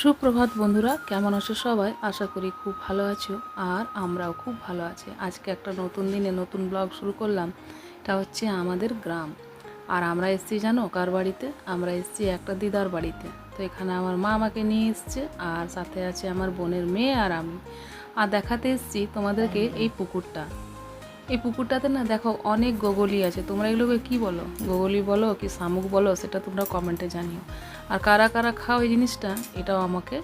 সুপ্রভাত বন্ধুরা, কেমন আছো সবাই? আশা করি খুব ভালো আছো আর আমরাও খুব ভালো আছি। আজকে একটা নতুন দিনে নতুন ব্লগ শুরু করলাম। এটা হচ্ছে আমাদের গ্রাম। আর আমরা এসেছি জানো কার বাড়িতে? আমরা এসেছি একটা দিদার বাড়িতে। তো এখানে আমার মা আমাকে নিয়ে এসছে আর সাথে আছে আমার বোনের মেয়ে আর আমি। আর দেখাতে এসেছি তোমাদেরকে এই পুকুরটা। এই পুকুরটাতে না দেখো অনেক গোগলি আছে। তোমরা এগুলোকে কি বলো? গোগলি বলো কি শামুক বলো, সেটা তোমরা কমেন্টে জানিও। আর কারা কারা খাও এই জিনিসটা, এটাও আমাকে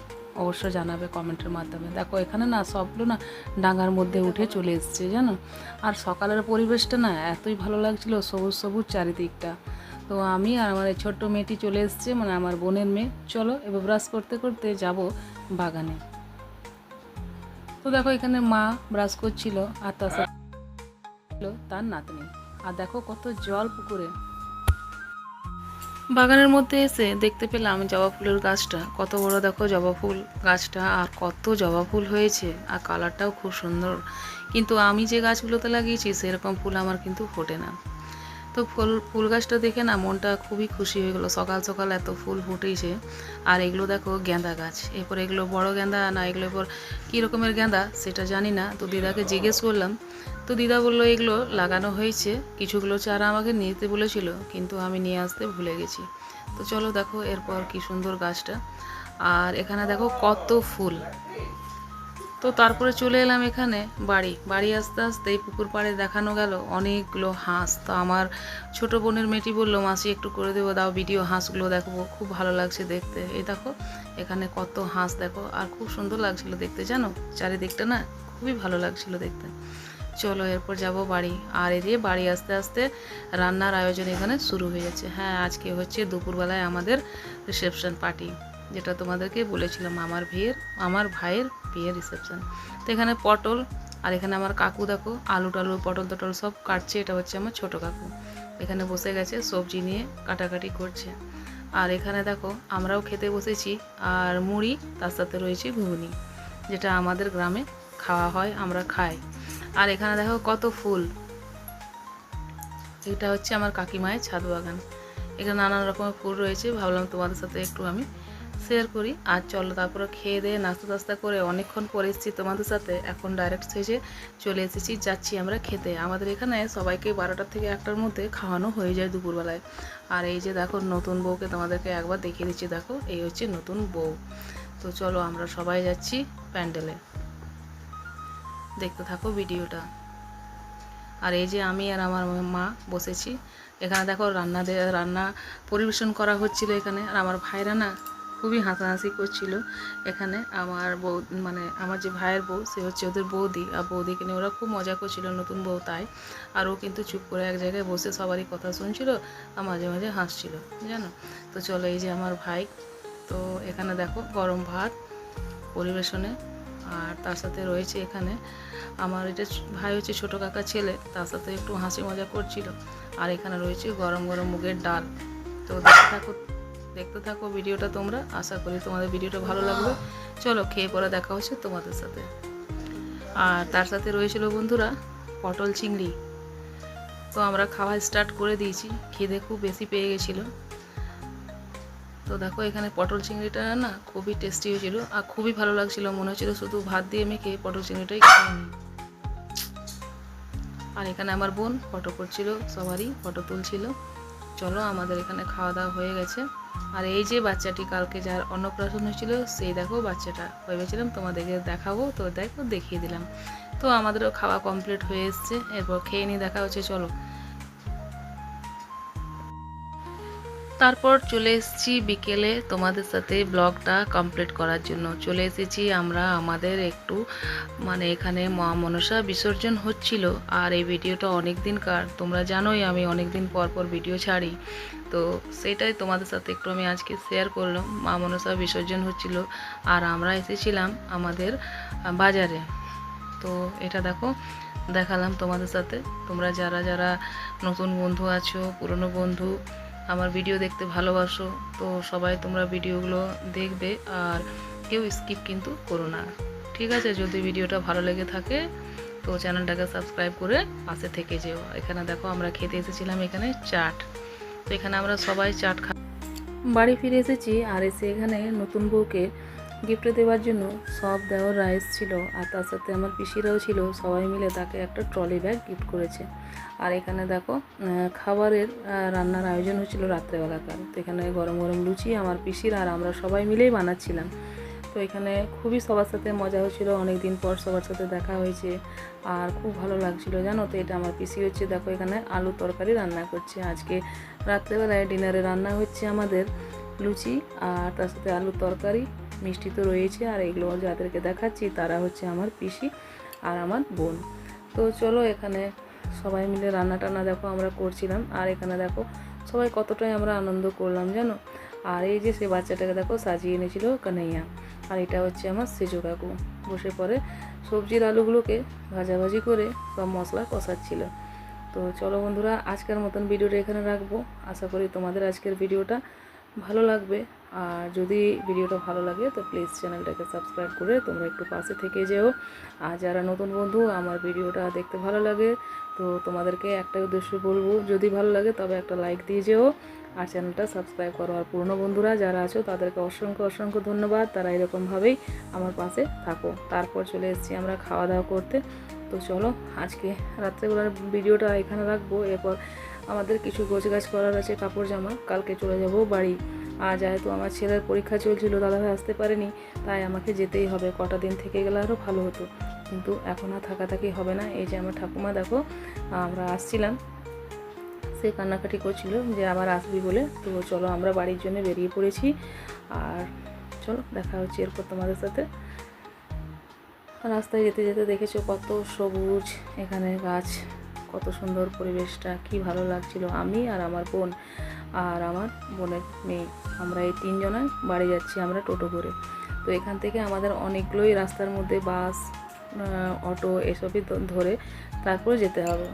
অবশ্যই জানাবে কমেন্টের মাধ্যমে। দেখো এখানে না সবগুলো না ডাঙার মধ্যে উঠে চলে এসছে জানো। আর সকালের পরিবেশটা না এতই ভালো লাগছিল, সবুজ সবুজ চারিদিকটা। তো আমি আর আমার এই ছোট্ট মেয়েটি চলে এসছে, মানে আমার বোনের মেয়ে। চলো এবার ব্রাশ করতে করতে যাব বাগানে। তো দেখো এখানে মা ব্রাশ করছিল আর তার সাথে তার নাতনি। আর দেখো কত জল পুকুরে। বাগানের মধ্যে এসে দেখতে পেলাম জবা ফুলের গাছটা কত বড়। দেখো জবা ফুল গাছটা, আর কত জবা ফুল হয়েছে, আর কালারটাও খুব সুন্দর। কিন্তু আমি যে গাছগুলোতে লাগিয়েছি সেরকম ফুল আমার কিন্তু ফোটে না। তো ফুল গাছটা দেখে না মনটা খুবই খুশি হয়ে গেলো। সকাল সকাল এত ফুল ফুটেছে। আর এগুলো দেখো গেঁদা গাছ। এরপর এগুলো বড় গেঁদা না এগুলো এরপর কী রকমের গেঁদা সেটা জানি না। তো দিদাকে জিজ্ঞেস করলাম। তো দিদা বললো এগুলো লাগানো হয়েছে, কিছুগুলো চারা আমাকে নিতে বলেছিল কিন্তু আমি নিয়ে আসতে ভুলে গেছি। তো চলো দেখো এরপর কি সুন্দর গাছটা। আর এখানে দেখো কত ফুল। তো তারপরে চলে এলাম এখানে বাড়ি আসতে আসতে এই পুকুর পাড়ে দেখানো গেল অনেকগুলো হাঁস। তো আমার ছোট বোনের মেয়েটি বললো মাসি একটু করে দেবো, দাও ভিডিও, হাঁসগুলো দেখবো, খুব ভালো লাগছে দেখতে। এই দেখো এখানে কত হাঁস দেখো, আর খুব সুন্দর লাগছিল দেখতে জানো। চারিদিকটা না খুবই ভালো লাগছিল দেখতে। চলো এরপর যাব বাড়ি। আর এদিকে বাড়ি আসতে আসতে রান্নার আয়োজন এখানে শুরু হয়ে যাচ্ছে। হ্যাঁ, আজকে হচ্ছে দুপুরবেলায় আমাদের রিসেপশন পার্টি, যেটা তোমাদেরকে বলেছিলাম আমার ভাইয়ের বিয়ের রিসেপশন। তো এখানে পটল, আর এখানে আমার কাকু দেখো আলু টালু পটল টটল সব কাটছে। এটা হচ্ছে আমার ছোট কাকু, এখানে বসে গেছে সবজি নিয়ে কাটাকাটি করছে। আর এখানে দেখো আমরাও খেতে বসেছি, আর মুড়ি তার সাথে রয়েছে ঘুগনি, যেটা আমাদের গ্রামে খাওয়া হয়, আমরা খাই। আর এখানে দেখো কত ফুল। এটা হচ্ছে আমার কাকিমায়ের ছাদ বাগান। এখানে নানান রকমের ফুল রয়েছে, ভাবলাম তোমাদের সাথে একটু আমি শেয়ার করি। আর চলো তারপরে খেয়ে দিয়ে নাস্তা টাস্তা করে অনেকক্ষণ পরে এসেছি তোমাদের সাথে। এখন ডাইরেক্ট সেজে চলে এসেছি, যাচ্ছি আমরা খেতে। আমাদের এখানে সবাইকে 12টা থেকে 1টার মধ্যে খাওয়ানো হয়ে যায় দুপুরবেলায়। আর এই যে দেখো নতুন বউকে তোমাদেরকে একবার দেখিয়ে দিচ্ছি। দেখো এই হচ্ছে নতুন বউ। তো চলো আমরা সবাই যাচ্ছি প্যান্ডেলে, দেখতে থাকো ভিডিওটা। আর এই যে আমি আর আমার মা বসেছি এখানে। দেখো রান্না পরিবেশন করা হচ্ছিল এখানে। আর আমার ভাইরা না খুবই হাসাহাসি করছিল এখানে। আমার বউ, মানে আমার যে ভাইয়ের বউ, সে হচ্ছে ওদের বৌদি, আর বৌদিকে নিয়ে ওরা খুব মজা করছিল, নতুন বউ তাই। আর ও কিন্তু চুপ করে এক জায়গায় বসে সবারই কথা শুনছিল আর মাঝে মাঝে হাসছিল জানো। তো চলো এই যে আমার ভাই। তো এখানে দেখো গরম ভাত পরিবেশনে, আর তার সাথে রয়েছে এখানে আমার এটা ভাই হচ্ছে ছোটো কাকার ছেলে, তার সাথে একটু হাসি মজা করছিল। আর এখানে রয়েছে গরম গরম মুগের ডাল। তো দেখতে থাকো ভিডিওটা তোমরা। আশা করি তোমাদের ভিডিওটা ভালো লাগবে। চলো খেয়ে পরে দেখা হচ্ছে তোমাদের সাথে। আর তার সাথে রয়েছিল বন্ধুরা পটল চিংড়ি। তো আমরা খাওয়া স্টার্ট করে দিয়েছি, খিদে খুব বেশি পেয়ে গেছিলো। তো দেখো এখানে পটল চিংড়িটা না খুবই টেস্টি হয়েছিল, আর খুবই ভালো লাগছিল। মনে হচ্ছিল শুধু ভাত দিয়ে মেখে পটল চিংড়িটাই খেয়ে নিই। আর এখানে আমার বোন ফটো করছিল, সবারই ফটো তুলছিল। চলো আমাদের এখানে খাওয়া দাওয়া হয়ে গেছে। আর এই যে বাচ্চাটি কালকে যার অন্নপ্রাশন হয়েছিল, সেই দেখো বাচ্চাটা ভেবেছিলাম তোমাদেরকে দেখাবো, তো দেখো দেখিয়ে দিলাম। তো আমাদেরও খাওয়া কমপ্লিট হয়ে এসছে, এরপর খেয়ে নিয়ে দেখা হচ্ছে। চলো তারপর চলে এসেছি বিকেলে তোমাদের সাথে ব্লগটা কমপ্লিট করার জন্য। চলে এসেছি আমরা আমাদের একটু, মানে এখানে মা মনসা বিসর্জন হচ্ছিল। আর এই ভিডিওটা অনেক দিনকার, তোমরা জানোই আমি অনেক দিন পর পর ভিডিও ছাড়ি। তো সেটাই তোমাদের সাথে একটু আমি আজকে শেয়ার করলাম। মা মনসা বিসর্জন হচ্ছিল আর আমরা এসেছিলাম আমাদের বাজারে। তো এটা দেখো দেখালাম তোমাদের সাথে। তোমরা যারা যারা নতুন বন্ধু আছো, পুরনো বন্ধু, আমার ভিডিও দেখতে ভালোবাসো, তো সবাই তোমরা ভিডিওগুলো দেখবে আর কেউ স্কিপ কিন্তু করো না, ঠিক আছে? যদি ভিডিওটা ভালো লেগে থাকে তো চ্যানেলটাকে সাবস্ক্রাইব করে পাশে থেকে যেও। এখানে দেখো আমরা খেতে এসেছিলাম এখানে চাট। তো এখানে আমরা সবাই চাট বাড়ি ফিরে এসেছি। আর এসে এখানে নতুন বউকে গিফটে দেওয়ার জন্য সব দেওয়ারা এসেছিল, আর তার সাথে আমার পিসিরাও ছিল। সবাই মিলে তাকে একটা ট্রলি ব্যাগ গিফট করেছে। আর এখানে দেখো খাবারের রান্নার আয়োজন হচ্ছিল রাত্রেবেলাকার। তো এখানে গরম গরম লুচি আমার পিসির আর আমরা সবাই মিলেই বানাচ্ছিলাম। তো এখানে খুবই সবার সাথে মজা হচ্ছিলো, অনেক দিন পর সবার সাথে দেখা হয়েছে আর খুব ভালো লাগছিলো জানো। তো এটা আমার পিসি হচ্ছে, দেখো এখানে আলু তরকারি রান্না করছে। আজকে রাত্রেবেলায় ডিনারে রান্না হচ্ছে আমাদের লুচি আর তার সাথে আলুর তরকারি, মিষ্টি তো রয়েছে। আর এগুলো যাদেরকে দেখাচ্ছি তারা হচ্ছে আমার পিসি আর আমার বোন। তো চলো এখানে সবাই মিলে রান্না টান্না দেখো আমরা করছিলাম। আর এখানে দেখো সবাই কতটাই আমরা আনন্দ করলাম জানো। আর এই যে সে বাচ্চাটাকে দেখো সাজিয়ে এনেছিল কানাইয়া। আর এটা হচ্ছে আমার সেজো কাকু, বসে পড়ে সবজির আলুগুলোকে ভাজাভাজি করে সব মশলা কষাচ্ছিল। তো চলো বন্ধুরা, আজকের মতন ভিডিওটা এখানে রাখবো। আশা করি তোমাদের আজকের ভিডিওটা ভালো লাগবে। আর যদি ভিডিওটা ভালো লাগে তো প্লিজ চ্যানেলটাকে সাবস্ক্রাইব করে তোমরা একটু পাশে থেকে যেও। আর যারা নতুন বন্ধু আমার ভিডিওটা দেখতে ভালো লাগে তো তোমাদেরকে একটা উদ্দেশ্য বলবো, যদি ভালো লাগে তবে একটা লাইক দিয়ে যেও আর চ্যানেলটা সাবস্ক্রাইব করো। আর পুরনো বন্ধুরা যারা আছো তাদেরকে অসংখ্য অসংখ্য ধন্যবাদ, তারা এরকমভাবেই আমার পাশে থাকো। তারপর চলে এসেছি আমরা খাওয়া দাওয়া করতে। তো চলো আজকে রাত্রেবেলার ভিডিওটা এখানে রাখবো। এরপর আমাদের কিছু গোছগাছ করার আছে, কাপড় জামা, কালকে চলে যাব বাড়ি। আর যেহেতু আমার ছেলের পরীক্ষা চলছিল, দাদাভাই আসতে পারেনি, তাই আমাকে যেতেই হবে। কটা দিন থেকে গেলে আরও ভালো হতো, কিন্তু এখন আর থাকাথাকি হবে না। এই যে আমার ঠাকুমা দেখো, আমরা আসছিলাম, সে কান্নাকাটি করছিল যে আবার আসবি বলে। তো চলো আমরা বাড়ির জন্য বেরিয়ে পড়েছি। আর চলো দেখা হচ্ছে এরপর তোমাদের সাথে। রাস্তায় যেতে যেতে দেখেছো কত সবুজ এখানে গাছ, কত সুন্দর পরিবেশটা, কি ভালো লাগছিল। আমি আর আমার বোন আর আমার বোনের মেয়ে, আমরা এই তিনজনায় বাড়ি যাচ্ছি আমরা টোটো করে। তো এখান থেকে আমাদের অনেকগুলোই রাস্তার মধ্যে বাস, অটো এসবই ধরে তারপরে যেতে হবে।